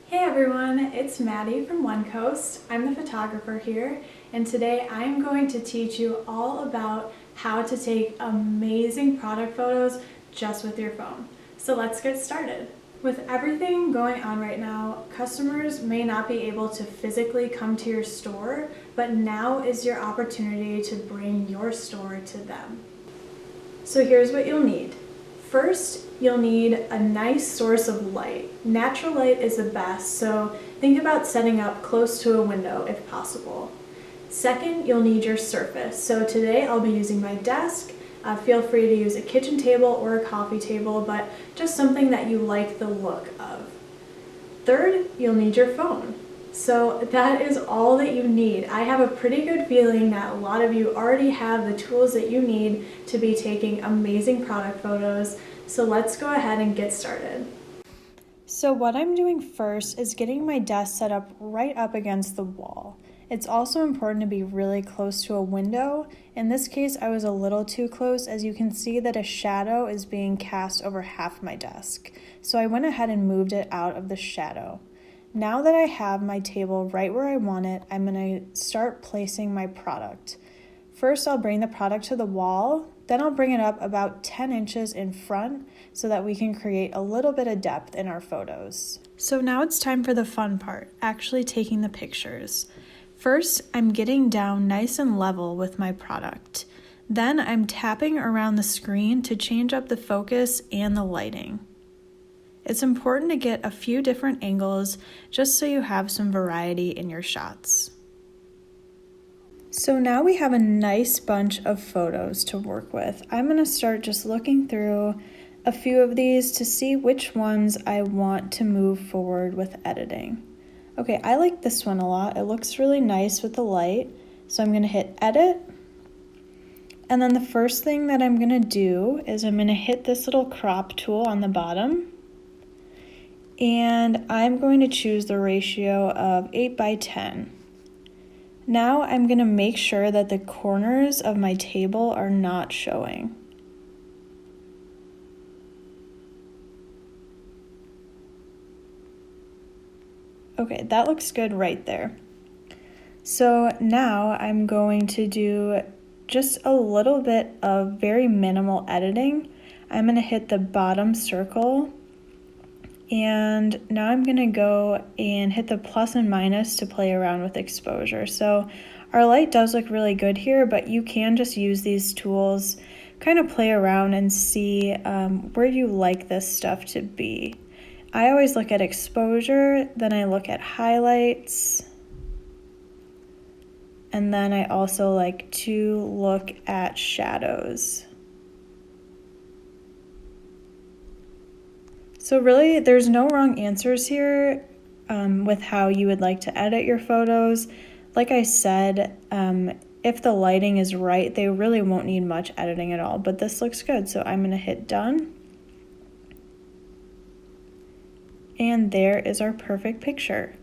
Hey everyone, it's Maddie from One Coast. I'm the photographer here, and today I'm going to teach you all about how to take amazing product photos just with your phone. So let's get started. With everything going on right now, customers may not be able to physically come to your store, but now is your opportunity to bring your store to them. So here's what you'll need. First, you'll need a nice source of light. Natural light is the best, so think about setting up close to a window if possible. Second, you'll need your surface. So today I'll be using my desk. Feel free to use a kitchen table or a coffee table, but just something that you like the look of. Third, you'll need your phone. So that is all that you need. I have a pretty good feeling that a lot of you already have the tools that you need to be taking amazing product photos. So let's go ahead and get started. So what I'm doing first is getting my desk set up right up against the wall. It's also important to be really close to a window. In this case, I was a little too close, as you can see that a shadow is being cast over half my desk. So I went ahead and moved it out of the shadow. Now that I have my table right where I want it, I'm going to start placing my product. First, I'll bring the product to the wall, then I'll bring it up about 10 inches in front so that we can create a little bit of depth in our photos. So now it's time for the fun part, actually taking the pictures. First, I'm getting down nice and level with my product. Then I'm tapping around the screen to change up the focus and the lighting. It's important to get a few different angles just so you have some variety in your shots. So now we have a nice bunch of photos to work with. I'm going to start just looking through a few of these to see which ones I want to move forward with editing. Okay, I like this one a lot. It looks really nice with the light. So I'm going to hit edit. And then the first thing that I'm going to do is I'm going to hit this little crop tool on the bottom. And I'm going to choose the ratio of 8:10. Now I'm going to make sure that the corners of my table are not showing. Okay, that looks good right there. So now I'm going to do just a little bit of very minimal editing. I'm going to hit the bottom circle. And now I'm going to go and hit the plus and minus to play around with exposure. So our light does look really good here, but you can just use these tools, kind of play around and see where you like this stuff to be. I always look at exposure, then I look at highlights, and then I also like to look at shadows. So really, there's no wrong answers here with how you would like to edit your photos. Like I said, if the lighting is right, they really won't need much editing at all, but this looks good. So I'm gonna hit done. And there is our perfect picture.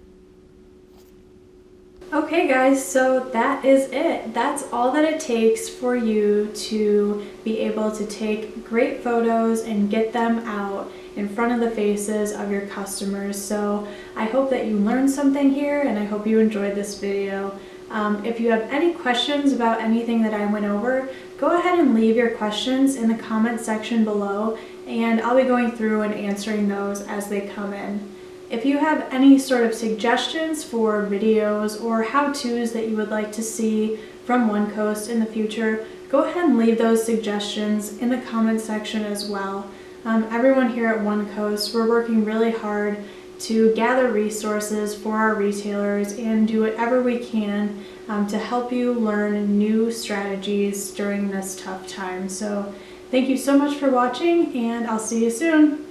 Okay guys, so that is it. That's all that it takes for you to be able to take great photos and get them out in front of the faces of your customers. So I hope that you learned something here, and I hope you enjoyed this video. If you have any questions about anything that I went over, go ahead and leave your questions in the comment section below, and I'll be going through and answering those as they come in. If you have any sort of suggestions for videos or how-tos that you would like to see from One Coast in the future, go ahead and leave those suggestions in the comment section as well. Everyone here at One Coast, we're working really hard to gather resources for our retailers and do whatever we can to help you learn new strategies during this tough time. So thank you so much for watching, and I'll see you soon.